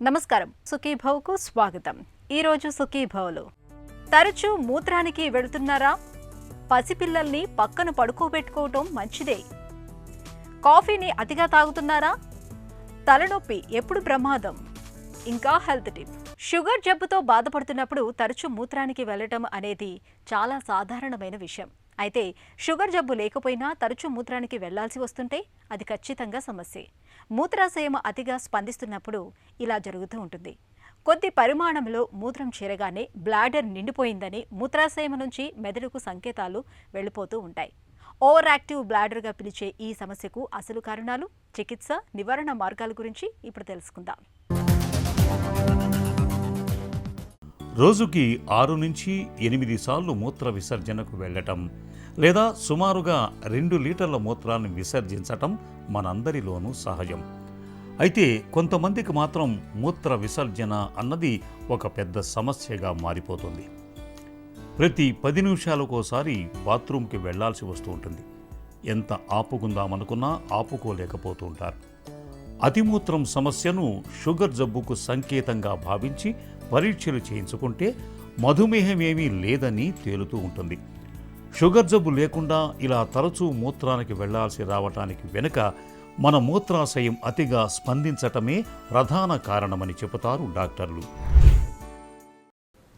నమస్కారం, సుఖీభవ్కు స్వాగతం. ఈరోజు సుఖీభవ్లో తరచూ మూత్రానికి వెళుతున్నారా? పసిపిల్లల్ని పక్కన పడుకోబెట్టుకోవటం మంచిదే. కాఫీని అతిగా తాగుతున్నారా? తలనొప్పి ఎప్పుడు ప్రమాదం. ఇంకా హెల్త్ టిప్. షుగర్ జబ్బుతో బాధపడుతున్నప్పుడు తరచూ మూత్రానికి వెళ్ళటం అనేది చాలా సాధారణమైన విషయం. అయితే షుగర్ జబ్బు లేకపోయినా తరచూ మూత్రానికి వెళ్లాల్సి వస్తుంటే అది ఖచ్చితంగా సమస్యే. మూత్రాశయం అతిగా స్పందిస్తున్నప్పుడు ఇలా జరుగుతూ ఉంటుంది. కొద్ది పరిమాణంలో మూత్రం చేరగానే బ్లాడర్ నిండిపోయిందని మూత్రాశయం నుంచి మెదడుకు సంకేతాలు వెళ్ళిపోతూ ఉంటాయి. ఓవర్ యాక్టివ్ బ్లాడర్గా పిలిచే ఈ సమస్యకు అసలు కారణాలు, చికిత్స, నివారణ మార్గాల గురించి ఇప్పుడు తెలుసుకుందాం. రోజుకి 6 నుంచి 8 సార్లు మూత్ర విసర్జనకు వెళ్ళటం లేదా సుమారుగా 2 లీటర్ల మూత్రాన్ని విసర్జించటం మనందరిలోనూ సహజం. అయితే కొంతమందికి మాత్రం మూత్ర విసర్జన అన్నది ఒక పెద్ద సమస్యగా మారిపోతుంది. ప్రతి 10 నిమిషాలకోసారి బాత్రూంకి వెళ్లాల్సి వస్తూ ఉంటుంది. ఎంత ఆపుకుందామనుకున్నా ఆపుకోలేకపోతూ ఉంటారు. అతిమూత్రం సమస్యను షుగర్ జబ్బుకు సంకేతంగా భావించి పరీక్షలు చేయించుకుంటే మధుమేహం ఏమీ లేదని తేలుతూ ఉంటుంది. షుగర్ జబ్బు లేకుండా ఇలా తరచూ మూత్రానికి వెళ్లాల్సి రావటానికి వెనుక మన మూత్రాశయం అతిగా స్పందించటమే ప్రధాన కారణమని చెబుతారు డాక్టర్లు.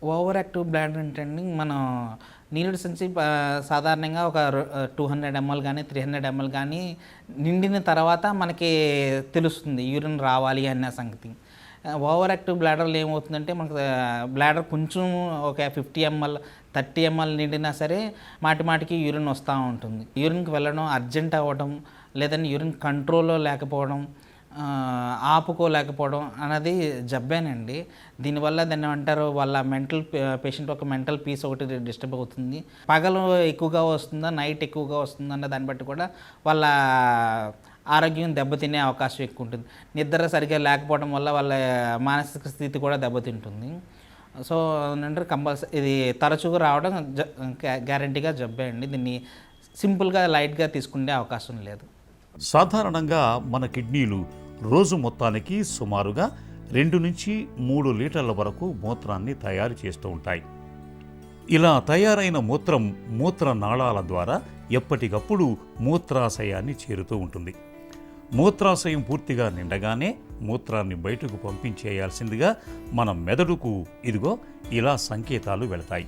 ఓవర్ యాక్టివ్ బ్లాడర్ అంటే మనం నీళ్ళ సంచి సాధారణంగా ఒక 200 ml కానీ 300 ml కానీ నిండిన తర్వాత మనకి తెలుస్తుంది యూరిన్ రావాలి అన్న సంగతి. ఓవర్ యాక్టివ్ బ్లాడర్లో ఏమవుతుందంటే మనకు బ్లాడర్ కొంచెం ఒక 50 ml 30 ml నిండినా సరే మాటిమాటికి యూరిన్ వస్తూ ఉంటుంది. యూరిన్కి వెళ్ళడం అర్జెంట్ అవ్వడం, లేదంటే యూరిన్ కంట్రోల్లో లేకపోవడం, ఆపుకోలేకపోవడం అనేది జబ్బేనండి. దీనివల్ల దాన్ని అంటారు వాళ్ళ పేషెంట్ ఒక మెంటల్ పీస్ ఒకటి డిస్టర్బ్ అవుతుంది. పగలు ఎక్కువగా వస్తుందా, నైట్ ఎక్కువగా వస్తుందా అన్న దాన్ని బట్టి కూడా వాళ్ళ ఆరోగ్యం దెబ్బతినే అవకాశం ఎక్కువ ఉంటుంది. నిద్ర సరిగ్గా లేకపోవడం వల్ల వాళ్ళ మానసిక స్థితి కూడా దెబ్బతింటుంది. సో అంటే కంపల్సరీ ఇది తరచుగా రావడం గ్యారంటీగా జబ్బే అండి. దీన్ని సింపుల్గా లైట్గా తీసుకునే అవకాశం లేదు. సాధారణంగా మన కిడ్నీలు రోజు మొత్తానికి సుమారుగా 2 నుంచి 3 లీటర్ల వరకు మూత్రాన్ని తయారు చేస్తూ ఉంటాయి. ఇలా తయారైన మూత్రం మూత్ర నాళాల ద్వారా ఎప్పటికప్పుడు మూత్రాశయాన్ని చేరుతూ ఉంటుంది. మూత్రాశయం పూర్తిగా నిండగానే మూత్రాన్ని బయటకు పంపించేయాల్సిందిగా మన మెదడుకు ఇదిగో ఇలా సంకేతాలు వెళతాయి.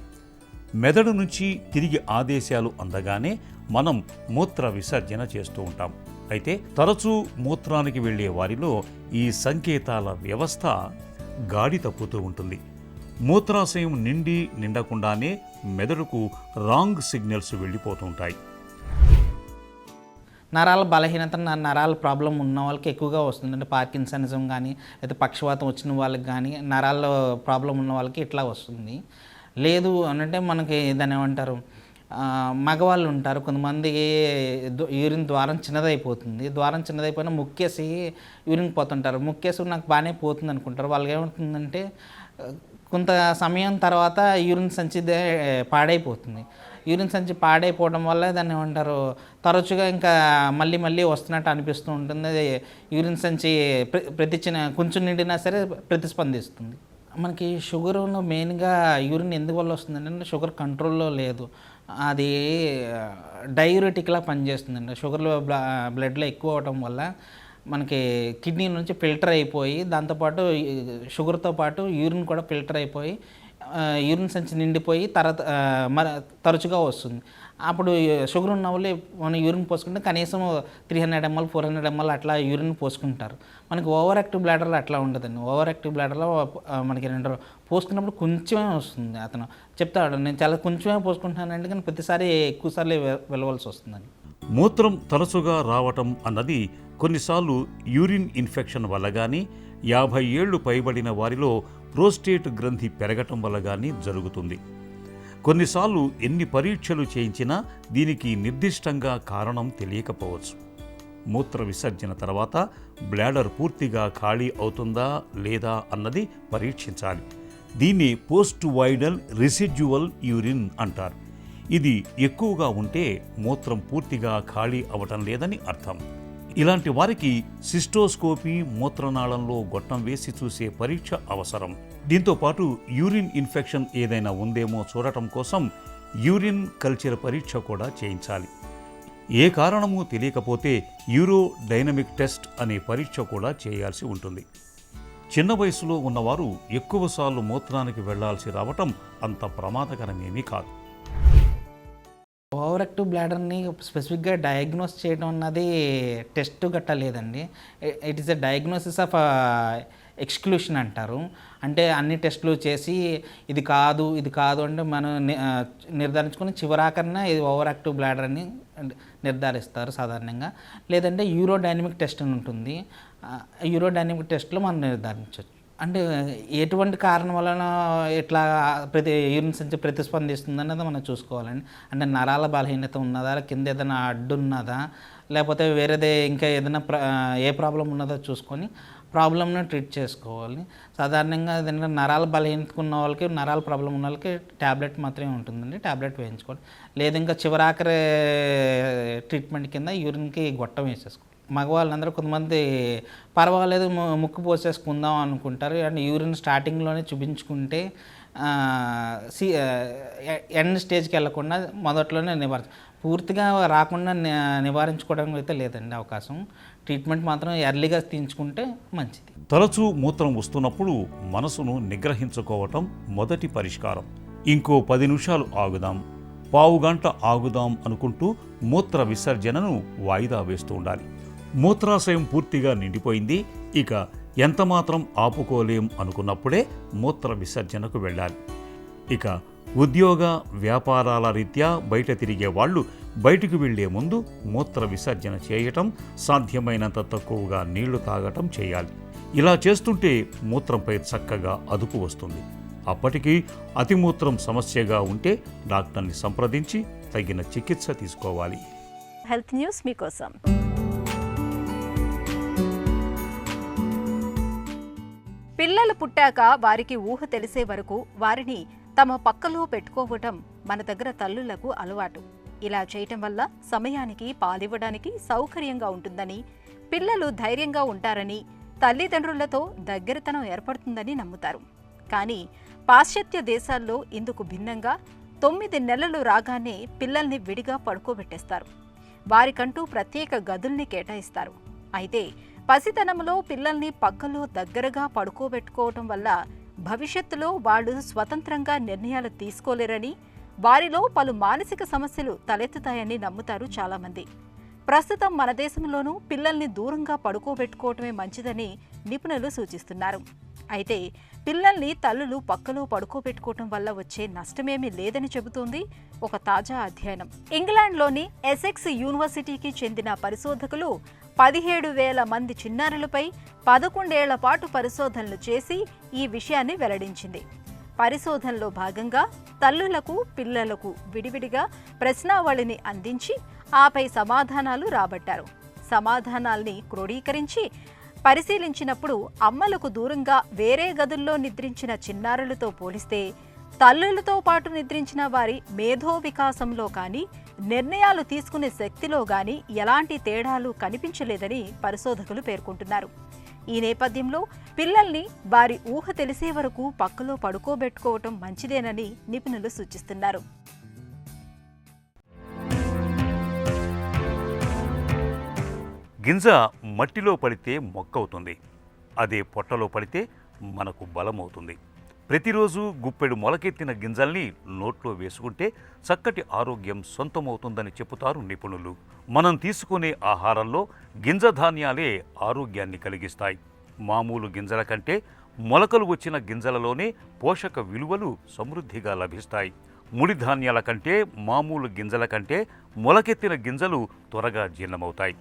మెదడు నుంచి తిరిగి ఆదేశాలు అందగానే మనం మూత్ర విసర్జన చేస్తూ ఉంటాం. అయితే తరచూ మూత్రానికి వెళ్లే వారిలో ఈ సంకేతాల వ్యవస్థ గాడి తప్పుతూ ఉంటుంది. మూత్రాశయం నిండకుండానే మెదడుకు రాంగ్ సిగ్నల్స్ వెళ్ళిపోతుంటాయి. నరాల బలహీనత, నరాల ప్రాబ్లం ఉన్న వాళ్ళకి ఎక్కువగా వస్తుంది. అంటే పార్కిన్సనిజం కానీ లేదా పక్షవాతం వచ్చిన వాళ్ళకి కానీ నరాల ప్రాబ్లం ఉన్న వాళ్ళకి ఇట్లా వస్తుంది. లేదు అనంటే మనకి దాన్ని ఏమంటారు, మగవాళ్ళు ఉంటారు కొంతమందికి యూరిన్ ద్వారం చిన్నదైపోతుంది. ద్వారం చిన్నదైపోయినా ముక్కేసి యూరిన్ పోతుంటారు. ముక్కేసి నాకు బాగానే పోతుంది అనుకుంటారు. వాళ్ళకి ఏమవుతుందంటే కొంత సమయం తర్వాత యూరిన్ సంచి పాడైపోతుంది. యూరిన్ సంచి పాడైపోవడం వల్ల దాన్ని ఏమంటారు, తరచుగా ఇంకా మళ్ళీ వస్తున్నట్టు అనిపిస్తూ ఉంటుంది. యూరిన్ సంచి కొంచెం నిండినా సరే ప్రతిస్పందిస్తుంది. మనకి షుగర్లో మెయిన్గా యూరిన్ ఎందువల్ల వస్తుందంటే షుగర్ కంట్రోల్లో లేదు, అది డయూరెటిక్లా పనిచేస్తుందండి. షుగర్లో బ్లడ్లో ఎక్కువ అవడం వల్ల మనకి కిడ్నీ నుంచి ఫిల్టర్ అయిపోయి దాంతోపాటు షుగర్తో పాటు యూరిన్ కూడా ఫిల్టర్ అయిపోయి యూరిన్ సంచి నిండిపోయి తరచుగా వస్తుంది. అప్పుడు షుగర్ ఉన్న వాళ్ళు మనం యూరిన్ పోసుకుంటే కనీసం 300 ml 400 ml అట్లా యూరిన్ పోసుకుంటారు. మనకి ఓవర్ యాక్టివ్ బ్లాడర్లో అట్లా ఉండదండి. ఓవర్ యాక్టివ్ బ్లాడర్లో మనకి పోసుకున్నప్పుడు కొంచెమే వస్తుంది. అతను చెప్తాడు, నేను చాలా కొంచెమే పోసుకుంటున్నానండి, కానీ ప్రతిసారి ఎక్కువసార్లు వెళ్ళవలసి వస్తుందని. మూత్రం తరచుగా రావటం అన్నది కొన్నిసార్లు యూరిన్ ఇన్ఫెక్షన్ వల్ల కానీ 50 ఏళ్లు పైబడిన వారిలో ప్రోస్టేట్ గ్రంథి పెరగటం వల్ల కానీ జరుగుతుంది. కొన్నిసార్లు ఎన్ని పరీక్షలు చేయించినా దీనికి నిర్దిష్టంగా కారణం తెలియకపోవచ్చు. మూత్ర విసర్జన తర్వాత బ్లాడర్ పూర్తిగా ఖాళీ అవుతుందా లేదా అన్నది పరీక్షించాలి. దీన్ని పోస్ట్ వైడల్ రెసిడ్యువల్ యూరిన్ అంటారు. ఇది ఎక్కువగా ఉంటే మూత్రం పూర్తిగా ఖాళీ అవ్వటం లేదని అర్థం. ఇలాంటి వారికి సిస్టోస్కోపీ మూత్రనాళంలో గొట్టం వేసి చూసే పరీక్ష అవసరం. దీంతో పాటు యూరిన్ ఇన్ఫెక్షన్ ఏదైనా ఉందేమో చూడటం కోసం యూరిన్ కల్చర్ పరీక్ష కూడా చేయించాలి. ఏ కారణమూ తెలియకపోతే యూరో డైనమిక్ టెస్ట్ అనే పరీక్ష కూడా చేయాల్సి ఉంటుంది. చిన్న వయసులో ఉన్నవారు ఎక్కువసార్లు మూత్రానికి వెళ్లాల్సి రావటం అంత ప్రమాదకరమేమీ కాదు. ఓవర్ యాక్టివ్ బ్లాడర్ని స్పెసిఫిక్గా డయాగ్నోస్ చేయడం అన్నది టెస్ట్ గట్టా లేదండి. It is a diagnosis of exclusion అంటారు. అంటే అన్ని టెస్టులు చేసి ఇది కాదు అంటే మనం నిర్ధారించుకొని చివరాకరణ ఇది ఓవర్ యాక్టివ్ బ్లాడర్ అని నిర్ధారిస్తారు సాధారణంగా. లేదంటే యూరోడైనమిక్ టెస్ట్ అని ఉంటుంది. యూరోడైనమిక్ టెస్ట్లో మనం నిర్ధారించవచ్చు. అంటే ఎటువంటి కారణం వలన ఇట్లా యూరిన్ సంచి ప్రతిస్పందిస్తుంది అన్నది మనం చూసుకోవాలండి. అంటే నరాల బలహీనత ఉన్నదా, కింద ఏదైనా అడ్డు ఉన్నదా, లేకపోతే వేరేదే ఇంకా ఏదైనా ఏ ప్రాబ్లం ఉన్నదో చూసుకొని ప్రాబ్లమ్ని ట్రీట్ చేసుకోవాలి. సాధారణంగా ఏదైనా నరాల బలహీనత ఉన్న వాళ్ళకి, నరాల ప్రాబ్లం ఉన్న వాళ్ళకి ట్యాబ్లెట్ మాత్రమే ఉంటుందండి. ట్యాబ్లెట్ వేయించుకోవాలి. లేదు ఇంకా చివరాఖరి ట్రీట్మెంట్ కింద యూరిన్కి గొట్టం వేసేసుకోవాలి. మగవాళ్ళందరూ కొంతమంది పర్వాలేదు ముక్కు పోసేసుకుందాం అనుకుంటారు. అండ్ యూరిన్ స్టార్టింగ్లోనే చూపించుకుంటే ఎండ్ స్టేజ్కి వెళ్ళకుండా మొదట్లోనే పూర్తిగా రాకుండా నివారించుకోవడం అయితే లేదండి అవకాశం. ట్రీట్మెంట్ మాత్రం ఎర్లీగా తీయించుకుంటే మంచిది. తరచూ మూత్రం వస్తున్నప్పుడు మనసును నిగ్రహించుకోవటం మొదటి పరిష్కారం. ఇంకో 10 నిమిషాలు ఆగుదాం, పావుగంట ఆగుదాం అనుకుంటూ మూత్ర విసర్జనను వాయిదా వేస్తూ ఉండాలి. మూత్రాశయం పూర్తిగా నిండిపోయింది, ఇక ఎంతమాత్రం ఆపుకోలేం అనుకున్నప్పుడే మూత్ర విసర్జనకు వెళ్ళాలి. ఇక ఉద్యోగ వ్యాపారాల రీత్యా బయట తిరిగే వాళ్ళు బయటకు వెళ్లే ముందు మూత్ర విసర్జన చేయటం, సాధ్యమైనంత తక్కువగా నీళ్లు తాగటం చేయాలి. ఇలా చేస్తుంటే మూత్రంపై చక్కగా అదుపు వస్తుంది. అప్పటికీ అతిమూత్రం సమస్యగా ఉంటే డాక్టర్ని సంప్రదించి తగిన చికిత్స తీసుకోవాలి. హెల్త్ న్యూస్ మీకోసం. పిల్లలు పుట్టాక వారికి ఊహ తెలిసే వరకు వారిని తమ పక్కలో పెట్టుకోవటం మన దగ్గర తల్లులకు అలవాటు. ఇలా చేయటం వల్ల సమయానికి పాలివ్వడానికి సౌకర్యంగా ఉంటుందని, పిల్లలు ధైర్యంగా ఉంటారని, తల్లిదండ్రులతో దగ్గరతనం ఏర్పడుతుందని నమ్ముతారు. కానీ పాశ్చాత్య దేశాల్లో ఇందుకు భిన్నంగా 9 నెలలు రాగానే పిల్లల్ని విడిగా పడుకోబెట్టేస్తారు. వారికంటూ ప్రత్యేక గదుల్ని కేటాయిస్తారు. అయితే పసితనంలో పిల్లల్ని పక్కలో దగ్గరగా పడుకోబెట్టుకోవటం వల్ల భవిష్యత్తులో వాళ్ళు స్వతంత్రంగా నిర్ణయాలు తీసుకోలేరని, వారిలో పలు మానసిక సమస్యలు తలెత్తుతాయని నమ్ముతారు చాలామంది. ప్రస్తుతం మన దేశంలోనూ పిల్లల్ని దూరంగా పడుకోబెట్టుకోవటమే మంచిదని నిపుణులు సూచిస్తున్నారు. అయితే పిల్లల్ని తల్లులు పక్కలో పడుకోబెట్టుకోవటం వల్ల వచ్చే నష్టమేమీ లేదని చెబుతోంది ఒక తాజా అధ్యయనం. ఇంగ్లాండ్లోని ఎసెక్స్ యూనివర్సిటీకి చెందిన పరిశోధకులు 17,000 మంది చిన్నారులపై 11 ఏళ్ల పాటు పరిశోధనలు చేసి ఈ విషయాన్ని వెల్లడించింది. పరిశోధనలో భాగంగా తల్లులకు, పిల్లలకు విడివిడిగా ప్రశ్నావళిని అందించి ఆపై సమాధానాలు రాబట్టారు. సమాధానాల్ని క్రోడీకరించి పరిశీలించినప్పుడు అమ్మలకు దూరంగా వేరే గదుల్లో నిద్రించిన చిన్నారులతో పోలిస్తే తల్లులతో పాటు నిద్రించిన వారి మేధో వికాసంలో కానీ, నిర్ణయాలు తీసుకునే శక్తిలో కానీ ఎలాంటి తేడాలు కనిపించలేదని పరిశోధకులు పేర్కొంటున్నారు. ఈ నేపథ్యంలో పిల్లల్ని వారి ఊహ తెలిసే వరకు పక్కలో పడుకోబెట్టుకోవటం మంచిదేనని నిపుణులు సూచిస్తున్నారు. గింజ మట్టిలో పడితే మొక్కవుతుంది, అదే పొట్టలో పడితే మనకు బలమవుతుంది. ప్రతిరోజు గుప్పెడు మొలకెత్తిన గింజల్ని నోట్లో వేసుకుంటే చక్కటి ఆరోగ్యం సొంతమవుతుందని చెబుతారు నిపుణులు. మనం తీసుకునే ఆహారంలో గింజ ధాన్యాలే ఆరోగ్యాన్ని కలిగిస్తాయి. మామూలు గింజల కంటే మొలకలు వచ్చిన గింజలలోనే పోషక విలువలు సమృద్ధిగా లభిస్తాయి. ముడి ధాన్యాల కంటే, మామూలు గింజల కంటే మొలకెత్తిన గింజలు త్వరగా జీర్ణమవుతాయి.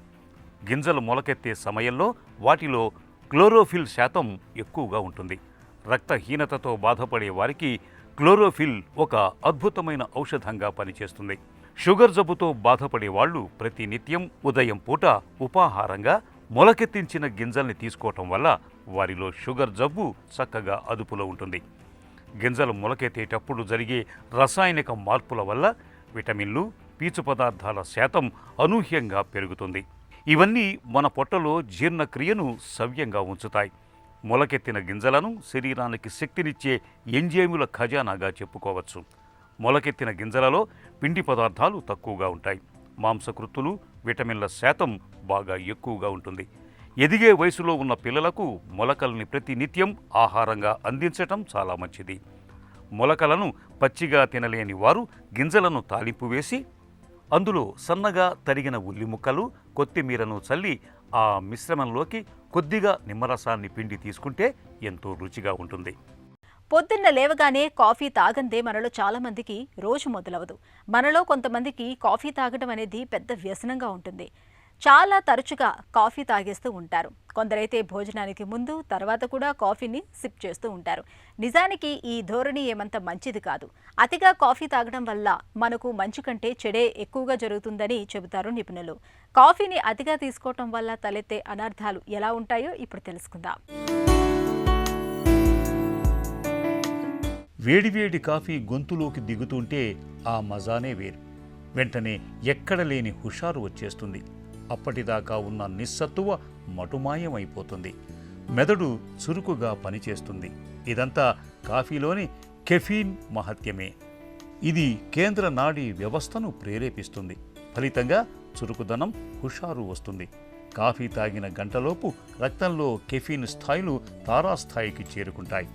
గింజలు మొలకెత్తే సమయంలో వాటిలో క్లోరోఫిల్ శాతం ఎక్కువగా ఉంటుంది. రక్తహీనతతో బాధపడే వారికి క్లోరోఫిల్ ఒక అద్భుతమైన ఔషధంగా పనిచేస్తుంది. షుగర్ జబ్బుతో బాధపడే వాళ్ళు ప్రతినిత్యం ఉదయం పూట ఉపాహారంగా మొలకెత్తించిన గింజల్ని తీసుకోవటం వల్ల వారిలో షుగర్ జబ్బు చక్కగా అదుపులో ఉంటుంది. గింజలు మొలకెత్తేటప్పుడు జరిగే రసాయనిక మార్పుల వల్ల విటమిన్లు, పీచు పదార్థాల శాతం అనూహ్యంగా పెరుగుతుంది. ఇవన్నీ మన పొట్టలో జీర్ణక్రియను సవ్యంగా ఉంచుతాయి. మొలకెత్తిన గింజలను శరీరానికి శక్తినిచ్చే ఎంజైముల ఖజానాగా చెప్పుకోవచ్చు. మొలకెత్తిన గింజలలో పిండి పదార్థాలు తక్కువగా ఉంటాయి. మాంసకృత్తులు, విటమిన్ల శాతం బాగా ఎక్కువగా ఉంటుంది. ఎదిగే వయసులో ఉన్న పిల్లలకు మొలకల్ని ప్రతినిత్యం ఆహారంగా అందించటం చాలా మంచిది. మొలకలను పచ్చిగా తినలేని వారు గింజలను తాలింపు వేసి అందులో సన్నగా తరిగిన ఉల్లి ముక్కలు, కొత్తిమీరను చల్లి ఆ మిశ్రమంలోకి కొద్దిగా నిమ్మరసాన్ని పిండి తీసుకుంటే ఎంతో రుచిగా ఉంటుంది. పొద్దున్న లేవగానే కాఫీ తాగందే మనలో చాలా మందికి రోజు మొదలవదు. మనలో కొంతమందికి కాఫీ తాగడం అనేది పెద్ద వ్యసనంగా ఉంటుంది. చాలా తరచుగా కాఫీ తాగేస్తూ ఉంటారు. కొందరైతే భోజనానికి ముందు, తర్వాత కూడా కాఫీని సిప్ చేస్తూ ఉంటారు. నిజానికి ఈ ధోరణి ఏమంత మంచిది కాదు. అతిగా కాఫీ తాగడం వల్ల మనకు మంచి కంటే చెడే ఎక్కువగా జరుగుతుందని చెబుతారు నిపుణులు. కాఫీని అతిగా తీసుకోవటం వల్ల తలెత్తే అనర్థాలు ఎలా ఉంటాయో ఇప్పుడు తెలుసుకుందాం. వేడివేడి కాఫీ గొంతులోకి దిగుతుంటే ఆ మజానే వేరు. వెంటనే ఎక్కడ లేని హుషారు వచ్చేస్తుంది. అప్పటిదాకా ఉన్న నిస్సత్తువ మటుమాయమైపోతుంది. మెదడు చురుకుగా పనిచేస్తుంది. ఇదంతా కాఫీలోని కెఫీన్ మహత్యమే. ఇది కేంద్ర నాడీ వ్యవస్థను ప్రేరేపిస్తుంది. ఫలితంగా చురుకుదనం, హుషారు వస్తుంది. కాఫీ తాగిన గంటలోపు రక్తంలో కెఫీన్ స్థాయిలు తారాస్థాయికి చేరుకుంటాయి.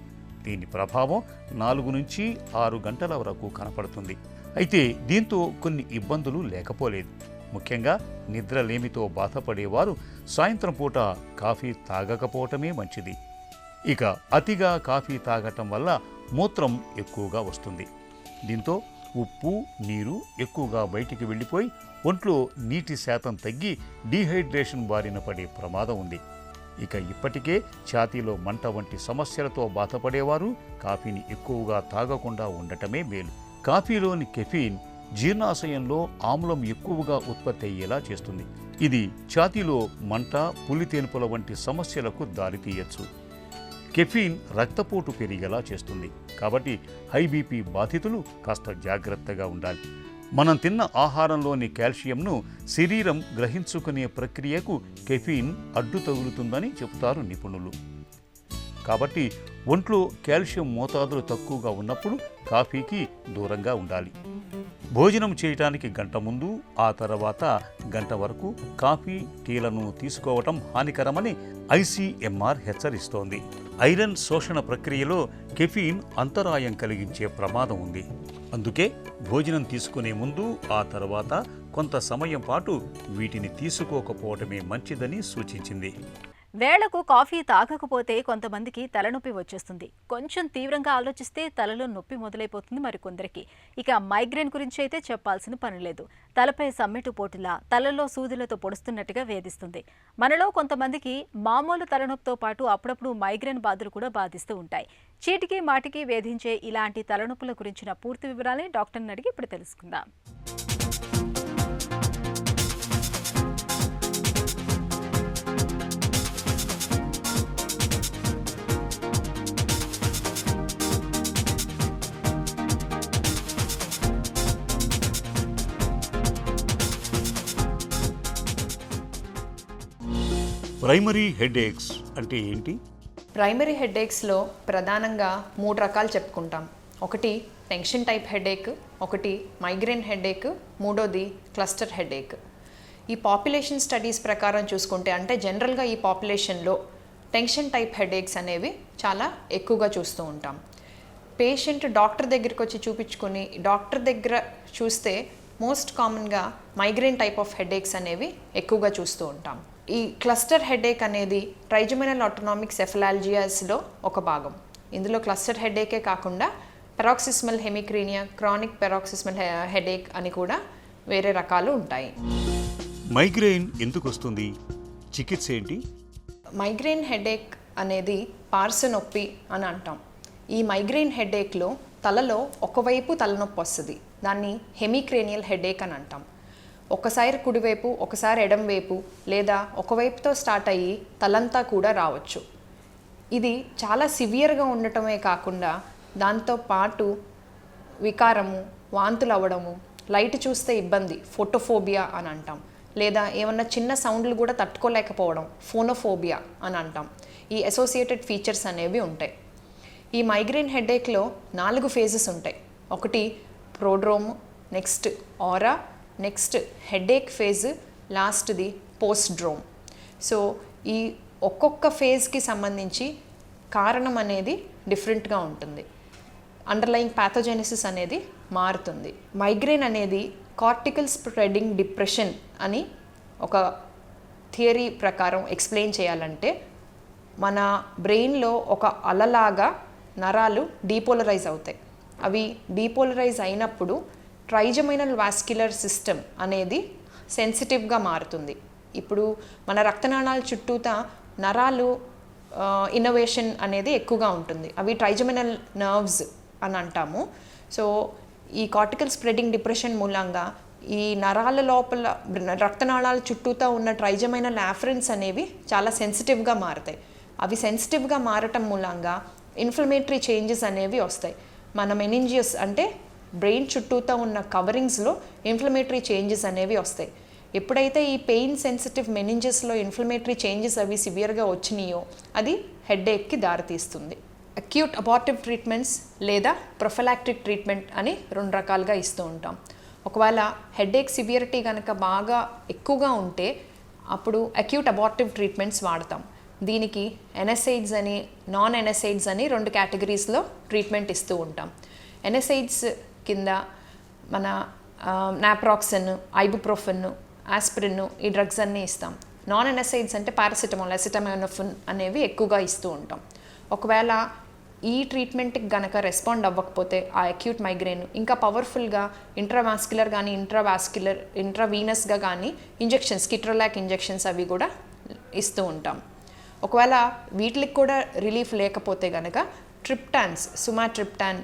దీని ప్రభావం 4 నుంచి 6 గంటల వరకు కనపడుతుంది. అయితే దీంతో కొన్ని ఇబ్బందులు లేకపోలేదు. ముఖ్యంగా నిద్రలేమితో బాధపడేవారు సాయంత్రం పూట కాఫీ తాగకపోవటమే మంచిది. ఇక అతిగా కాఫీ తాగటం వల్ల మూత్రం ఎక్కువగా వస్తుంది. దీంతో ఉప్పు, నీరు ఎక్కువగా బయటికి వెళ్ళిపోయి ఒంట్లో నీటి శాతం తగ్గి డీహైడ్రేషన్ బారిన పడే ప్రమాదం ఉంది. ఇక ఇప్పటికే ఛాతీలో మంట వంటి సమస్యలతో బాధపడేవారు కాఫీని ఎక్కువగా తాగకుండా ఉండటమే మేలు. కాఫీలోని కెఫీన్ జీర్ణాశయంలో ఆమ్లం ఎక్కువగా ఉత్పత్తి అయ్యేలా చేస్తుంది. ఇది ఛాతీలో మంట, పులితేనుపుల వంటి సమస్యలకు దారితీయచ్చు. కెఫీన్ రక్తపోటు పెరిగేలా చేస్తుంది. కాబట్టి హై బీపీ బాధితులు కాస్త జాగ్రత్తగా ఉండాలి. మనం తిన్న ఆహారంలోని కాల్షియంను శరీరం గ్రహించుకునే ప్రక్రియకు కెఫీన్ అడ్డు తగులుతుందని చెబుతారు నిపుణులు. కాబట్టి ఒంట్లో కాల్షియం మోతాదులు తక్కువగా ఉన్నప్పుడు కాఫీకి దూరంగా ఉండాలి. భోజనం చేయటానికి గంట ముందు, ఆ తర్వాత గంట వరకు కాఫీ, టీలను తీసుకోవటం హానికరమని ICMR హెచ్చరిస్తోంది. ఐరన్ శోషణ ప్రక్రియలో కెఫీన్ అంతరాయం కలిగించే ప్రమాదం ఉంది. అందుకే భోజనం తీసుకునే ముందు, ఆ తర్వాత కొంత సమయం పాటు వీటిని తీసుకోకపోవటమే మంచిదని సూచించింది. వేళకు కాఫీ తాగకపోతే కొంతమందికి తలనొప్పి వచ్చేస్తుంది. కొంచెం తీవ్రంగా ఆలోచిస్తే తలలో నొప్పి మొదలైపోతుంది మరికొందరికి. ఇక మైగ్రేన్ గురించి అయితే చెప్పాల్సిన పని లేదు. తలపై సమ్మెటు పోటులా, తలలో సూదులతో పొడుస్తున్నట్టుగా వేధిస్తుంది. మనలో కొంతమందికి మామూలు తలనొప్పితో పాటు అప్పుడప్పుడు మైగ్రేన్ బాధలు కూడా బాధిస్తూ ఉంటాయి. చీటికి మాటికి వేధించే ఇలాంటి తలనొప్పుల గురించిన పూర్తి వివరాలని డాక్టర్ని అడిగి ఇప్పుడు తెలుసుకుందాం. ప్రైమరీ హెడేక్స్ అంటే ఏంటి? ప్రైమరీ హెడేక్స్లో ప్రధానంగా 3 రకాలు చెప్పుకుంటాం. ఒకటి టెన్షన్ టైప్ హెడేక్, ఒకటి మైగ్రేన్ హెడేక్, మూడోది క్లస్టర్ హెడేక్. ఈ పాపులేషన్ స్టడీస్ ప్రకారం చూసుకుంటే, అంటే జనరల్గా ఈ పాపులేషన్లో టెన్షన్ టైప్ హెడేక్స్ అనేవి చాలా ఎక్కువగా చూస్తూ ఉంటాం. పేషెంట్ డాక్టర్ దగ్గరికి వచ్చి చూపించుకొని డాక్టర్ దగ్గర చూస్తే మోస్ట్ కామన్గా మైగ్రేన్ టైప్ ఆఫ్ హెడేక్స్ అనేవి ఎక్కువగా చూస్తూ ఉంటాం. ఈ క్లస్టర్ హెడేక్ అనేది ట్రైజమినల్ ఆటోనామిక్ సెఫలాల్జియాస్లో ఒక భాగం. ఇందులో క్లస్టర్ హెడేకే కాకుండా పెరాక్సిస్మల్ హెమిక్రీనియా, క్రానిక్ పెరాక్సిస్మల్ హెడేక్ అని కూడా వేరే రకాలు ఉంటాయి. మైగ్రేన్ ఎందుకు వస్తుంది? చికిత్స ఏంటి? మైగ్రేన్ హెడేక్ అనేది పార్శ్వ నొప్పి అని అంటాం. ఈ మైగ్రేన్ హెడేక్లో తలలో ఒకవైపు తలనొప్పి వస్తుంది. దాన్ని హెమిక్రేనియల్ హెడేక్ అని అంటాం. ఒకసారి కుడివైపు, ఒకసారి ఎడంవైపు, లేదా ఒకవైపుతో స్టార్ట్ అయ్యి తలంతా కూడా రావచ్చు. ఇది చాలా సివియర్గా ఉండటమే కాకుండా దాంతో పాటు వికారము, వాంతులు అవ్వడము, లైట్ చూస్తే ఇబ్బంది, ఫోటోఫోబియా అని అంటాం, లేదా ఏమన్నా చిన్న సౌండ్లు కూడా తట్టుకోలేకపోవడం, ఫోనోఫోబియా అని అంటాం. ఈ అసోసియేటెడ్ ఫీచర్స్ అనేవి ఉంటాయి. ఈ మైగ్రేన్ హెడేక్లో 4 ఫేజెస్ ఉంటాయి. ఒకటి ప్రోడ్రోమ్, నెక్స్ట్ ఆరా, నెక్స్ట్ హెడేక్ ఫేజ్, లాస్ట్ది పోస్ట్డ్రోమ్. సో ఈ ఒక్కొక్క ఫేజ్కి సంబంధించి కారణం అనేది డిఫరెంట్గా ఉంటుంది. అండర్లయింగ్ ప్యాథోజెనిసిస్ అనేది మారుతుంది. మైగ్రేన్ అనేది కార్టికల్ స్ప్రెడింగ్ డిప్రెషన్ అని ఒక థియరీ ప్రకారం ఎక్స్ప్లెయిన్ చేయాలంటే, మన బ్రెయిన్లో ఒక అలలాగా నరాలు డీపోలరైజ్ అవుతాయి. అవి డీపోలరైజ్ అయినప్పుడు ట్రైజమైనల్ వాస్క్యులర్ సిస్టమ్ అనేది సెన్సిటివ్గా మారుతుంది. ఇప్పుడు మన రక్తనాళాల చుట్టూతా నరాలు ఇన్నోవేషన్ అనేది ఎక్కువగా ఉంటుంది. అవి ట్రైజమైనల్ నర్వ్స్ అని అంటాము. సో ఈ కార్టికల్ స్ప్రెడింగ్ డిప్రెషన్ మూలంగా ఈ నరాల లోపల రక్తనాళాల చుట్టూతా ఉన్న ట్రైజమైనల్ ఆఫరెన్స్ అనేవి చాలా సెన్సిటివ్గా మారుతాయి. అవి సెన్సిటివ్గా మారటం మూలంగా ఇన్ఫ్లమేటరీ చేంజెస్ అనేవి వస్తాయి. మన మెనింజియస్ అంటే బ్రెయిన్ చుట్టూతా ఉన్న కవరింగ్స్లో ఇన్ఫ్లమేటరీ చేంజెస్ అనేవి వస్తాయి. ఎప్పుడైతే ఈ పెయిన్ సెన్సిటివ్ మెనింజెస్లో ఇన్ఫ్లమేటరీ చేంజెస్ అవి సివియర్గా వచ్చినాయో అది హెడేక్కి దారితీస్తుంది. అక్యూట్ అబార్టివ్ ట్రీట్మెంట్స్ లేదా ప్రొఫిలాక్టిక్ ట్రీట్మెంట్ అని 2 రకాలుగా ఇస్తూ ఉంటాం. ఒకవేళ హెడేక్ సివియరిటీ కనుక బాగా ఎక్కువగా ఉంటే అప్పుడు అక్యూట్ అబార్టివ్ ట్రీట్మెంట్స్ వాడతాం. దీనికి ఎన్ఎస్ఐడ్స్ అని, నాన్ ఎన్ఎస్ఐడ్స్ అని 2 కేటగిరీస్లో ట్రీట్మెంట్ ఇస్తూ ఉంటాం. ఎన్ఎస్ఐడ్స్ కింద మన నాప్రాక్సిన్, ఐబుప్రోఫెన్, ఆస్పిరిన్ ఈ డ్రగ్స్ అన్నీ ఇస్తాం. నాన్ ఎన్ఎస్ఐడ్స్ అంటే పారాసిటమాల్, అసిటమినోఫెన్ అనేవి ఎక్కువగా ఇస్తూ ఉంటాం. ఒకవేళ ఈ ట్రీట్మెంట్కి గనక రెస్పాండ్ అవ్వకపోతే ఆ అక్యూట్ మైగ్రేన్ ఇంకా పవర్ఫుల్గా ఇంట్రావాస్క్యులర్ కానీ ఇంట్రావీనస్గా కానీ ఇంజెక్షన్స్, కిట్రోలాక్ ఇంజెక్షన్స్ అవి కూడా ఇస్తూ ఉంటాం. ఒకవేళ వీటికి కూడా రిలీఫ్ లేకపోతే కనుక ట్రిప్టాన్స్, సుమాట్రిప్టాన్,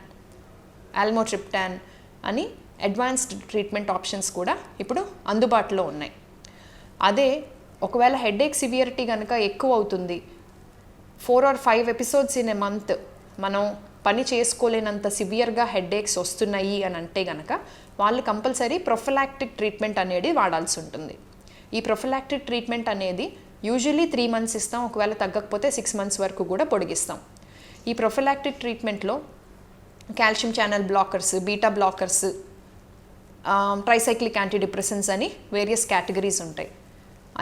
ఆల్మోట్రిప్టాన్ అని అడ్వాన్స్డ్ ట్రీట్మెంట్ ఆప్షన్స్ కూడా ఇప్పుడు అందుబాటులో ఉన్నాయి. అదే ఒకవేళ హెడేక్ సివియరిటీ కనుక ఎక్కువ అవుతుంది, 4 or 5 episodes in a month మనం పని చేసుకోలేనంత సివియర్గా హెడేక్స్ వస్తున్నాయి అని అంటే కనుక వాళ్ళు కంపల్సరీ ప్రొఫిలాక్టిక్ ట్రీట్మెంట్ అనేది వాడాల్సి ఉంటుంది. ఈ ప్రొఫిలాక్టిక్ ట్రీట్మెంట్ అనేది యూజువల్లీ 3 months ఇస్తాం. ఒకవేళ తగ్గకపోతే 6 months వరకు కూడా పొడిగిస్తాం. ఈ ప్రొఫిలాక్టిక్ ట్రీట్మెంట్లో calcium channel blockers, beta blockers, tricyclic antidepressants అని వేరియస్ కేటగిరీస్ ఉంటాయి.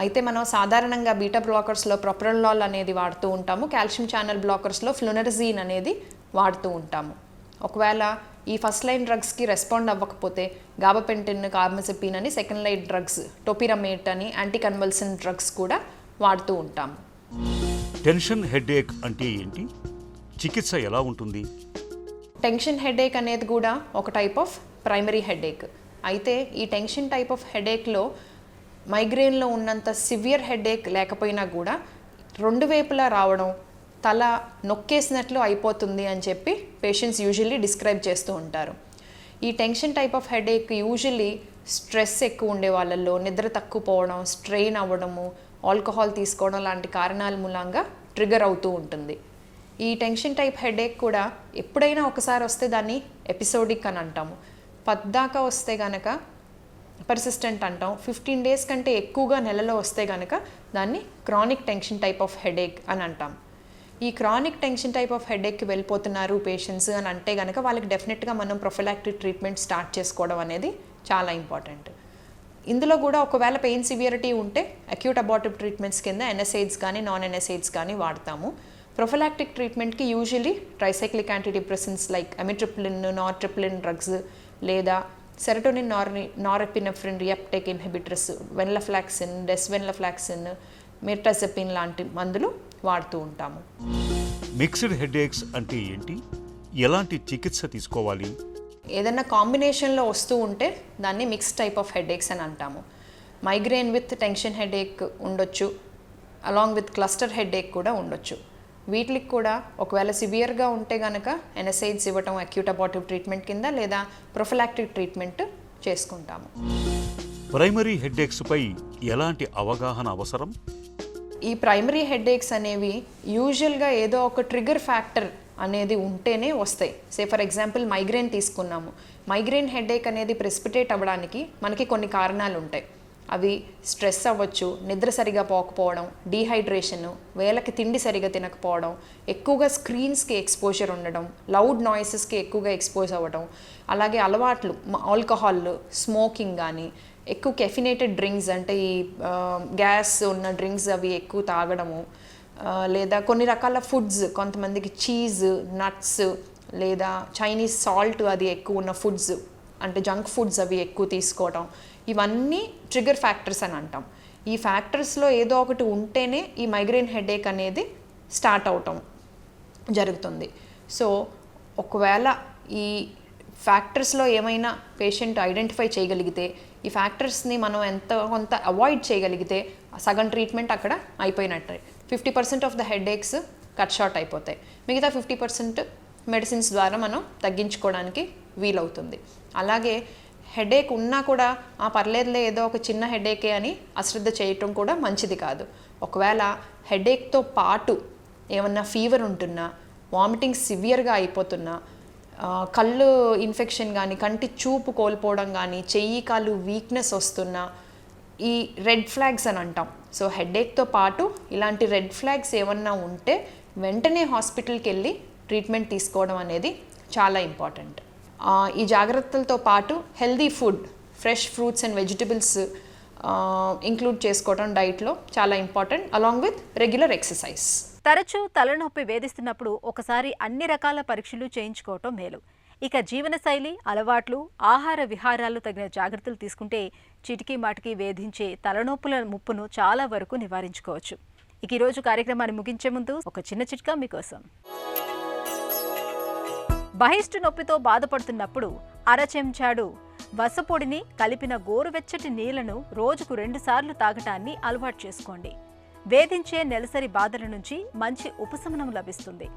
అయితే మనం సాధారణంగా బీటా బ్లాకర్స్లో ప్రొప్రనోల్ అనేది వాడుతూ ఉంటాము. కాల్షియం ఛానల్ బ్లాకర్స్లో ఫ్లునరజీన్ అనేది వాడుతూ ఉంటాము. ఒకవేళ ఈ ఫస్ట్ లైన్ డ్రగ్స్కి రెస్పాండ్ అవ్వకపోతే గాబపెంటిన్, కార్బమజెపిన్ అని సెకండ్ లైన్ డ్రగ్స్, టోపిరమేట్ అని యాంటీ కన్వల్సన్ డ్రగ్స్ కూడా వాడుతూ ఉంటాము. టెన్షన్ హెడేక్ అంటే ఏంటి? చికిత్స ఎలా ఉంటుంది? టెన్షన్ హెడేక్ అనేది కూడా ఒక టైప్ ఆఫ్ ప్రైమరీ హెడేక్. అయితే ఈ టెన్షన్ టైప్ ఆఫ్ హెడేక్లో మైగ్రేన్లో ఉన్నంత సివియర్ హెడేక్ లేకపోయినా కూడా 2 వైపులా రావడం, తల నొక్కేసినట్లు అయిపోతుంది అని చెప్పి పేషెంట్స్ యూజువల్లీ డిస్క్రైబ్ చేస్తూ ఉంటారు. ఈ tension type of headache usually stress ఎక్కువ ఉండే వాళ్ళల్లో, నిద్ర తక్కువ పోవడం, స్ట్రెయిన్ అవ్వడము, ఆల్కహాల్ తీసుకోవడం లాంటి కారణాల మూలంగా ట్రిగర్ అవుతూ ఉంటుంది. ఈ టెన్షన్ టైప్ హెడేక్ కూడా ఎప్పుడైనా ఒకసారి వస్తే దాన్ని ఎపిసోడిక్ అని అంటాము. పద్దాకా వస్తే కనుక పర్సిస్టెంట్ అంటాం. 15 days కంటే ఎక్కువగా నెలలో వస్తే కనుక దాన్ని chronic tension type of headache అని అంటాం. ఈ క్రానిక్ టెన్షన్ టైప్ ఆఫ్ హెడేక్కి వెళ్ళిపోతున్నారు పేషెంట్స్ అని అంటే కనుక వాళ్ళకి డెఫినెట్గా మనం ప్రొఫిలాక్టిక్ ట్రీట్మెంట్ స్టార్ట్ చేసుకోవడం అనేది చాలా ఇంపార్టెంట్. ఇందులో కూడా ఒకవేళ పెయిన్ సివియరిటీ ఉంటే అక్యూట్ అబార్టివ్ ట్రీట్మెంట్స్ కింద ఎన్ఎస్ఐడ్స్ కానీ నాన్ ఎన్ఎస్ఐడ్స్ కానీ వాడతాము. ప్రొఫిలాక్టిక్ ట్రీట్మెంట్కి usually tricyclic antidepressants like amitriptyline, nortriptyline drugs లేదా serotonin, norepinephrine reuptake inhibitors, venlafaxine, desvenlafaxine, mirtazapine లాంటి మందులు వాడుతూ ఉంటాము. మిక్స్డ్ హెడేక్స్ అంటే ఏంటి? ఎలాంటి చికిత్స తీసుకోవాలి? ఏదైనా కాంబినేషన్లో వస్తూ ఉంటే దాన్ని మిక్స్డ్ టైప్ ఆఫ్ హెడేక్స్ అని అంటాము. మైగ్రేన్ విత్ టెన్షన్ హెడేక్ ఉండొచ్చు, అలాంగ్ విత్ క్లస్టర్ హెడేక్ కూడా ఉండొచ్చు. వీటికి కూడా ఒకవేళ సివియర్గా ఉంటే కనుక ఎన్ఎస్ఐడ్స్ ఇవ్వటం అక్యూట్ అబార్టివ్ ట్రీట్మెంట్ కింద లేదా ప్రొఫిలాక్టిక్ ట్రీట్మెంట్ చేసుకుంటాము. ప్రైమరీ హెడేక్స్పై ఎలాంటి అవగాహన అవసరం? ఈ ప్రైమరీ హెడేక్స్ అనేవి యూజువల్గా ఏదో ఒక ట్రిగర్ ఫ్యాక్టర్ అనేది ఉంటేనే వస్తాయి. ఫర్ ఎగ్జాంపుల్ మైగ్రేన్ తీసుకున్నాము. మైగ్రేన్ హెడేక్ అనేది ప్రెసిపిటేట్ అవ్వడానికి మనకి కొన్ని కారణాలు ఉంటాయి. అవి స్ట్రెస్ అవ్వచ్చు, నిద్ర సరిగా పోకపోవడం, డీహైడ్రేషన్, వేళకి తిండి సరిగా తినకపోవడం, ఎక్కువగా స్క్రీన్స్కి ఎక్స్పోజర్ ఉండడం, లౌడ్ నాయిసెస్కి ఎక్కువగా ఎక్స్పోజ్ అవ్వడం, అలాగే అలవాట్లు ఆల్కహాల్, స్మోకింగ్ కానీ, ఎక్కువ కెఫినేటెడ్ డ్రింక్స్ అంటే ఈ గ్యాస్ ఉన్న డ్రింక్స్ అవి ఎక్కువ తాగడము, లేదా కొన్ని రకాల ఫుడ్స్, కొంతమందికి చీజ్, నట్స్ లేదా చైనీస్ సాల్ట్ అది ఎక్కువ ఉన్న ఫుడ్స్ అంటే జంక్ ఫుడ్స్ అవి ఎక్కువ తీసుకోవడం, ఇవన్నీ ట్రిగర్ ఫ్యాక్టర్స్ అని అంటాం. ఈ ఫ్యాక్టర్స్లో ఏదో ఒకటి ఉంటేనే ఈ మైగ్రేన్ హెడేక్ అనేది స్టార్ట్ అవటం జరుగుతుంది. సో ఒకవేళ ఈ ఫ్యాక్టర్స్లో ఏమైనా పేషెంట్ ఐడెంటిఫై చేయగలిగితే, ఈ ఫ్యాక్టర్స్ని మనం కొంత అవాయిడ్ చేయగలిగితే సగం ట్రీట్మెంట్ అక్కడ అయిపోయినట్టే. 50% of the headaches cut short అయిపోతాయి. మిగతా 50% మెడిసిన్స్ ద్వారా మనం తగ్గించుకోవడానికి వీలవుతుంది. అలాగే హెడేక్ ఉన్నా కూడా పర్లేదులే ఏదో ఒక చిన్న హెడేకే అని అశ్రద్ధ చేయటం కూడా మంచిది కాదు. ఒకవేళ హెడేక్తో పాటు ఏమన్నా ఫీవర్ ఉంటున్నా, వామిటింగ్ సివియర్గా అయిపోతున్నా, కళ్ళు ఇన్ఫెక్షన్ కానీ, కంటి చూపు కోల్పోవడం కానీ, చెయ్యి కాలు వీక్నెస్ వస్తున్నా, ఈ రెడ్ ఫ్లాగ్స్ అని అంటాం. సో హెడేక్తో పాటు ఇలాంటి రెడ్ ఫ్లాగ్స్ ఏమన్నా ఉంటే వెంటనే హాస్పిటల్కి వెళ్ళి ట్రీట్మెంట్ తీసుకోవడం అనేది చాలా ఇంపార్టెంట్. ఈ జాగ్రత్తలతో పాటు healthy food, fresh fruits and vegetables include చేసుకోవడం డైట్లో చాలా important, along with regular exercise. తరచూ తలనొప్పి వేధిస్తున్నప్పుడు ఒకసారి అన్ని రకాల పరీక్షలు చేయించుకోవటం మేలు. ఇక జీవనశైలి, అలవాట్లు, ఆహార విహారాలు తగిన జాగ్రత్తలు తీసుకుంటే చిటికీ మాటికి వేధించే తలనొప్పుల ముప్పును చాలా వరకు నివారించుకోవచ్చు. ఇక ఈరోజు కార్యక్రమాన్ని ముగించే ముందు ఒక చిన్న చిట్కా మీకోసం. బహిష్టు నొప్పితో బాధపడుతున్నప్పుడు అర చెంచాడు వసపొడిని కలిపిన గోరువెచ్చటి నీళ్లను రోజుకు 2 సార్లు తాగటాన్ని అలవాటు చేసుకోండి. వేధించే నెలసరి బాధల నుంచి మంచి ఉపశమనం లభిస్తుంది.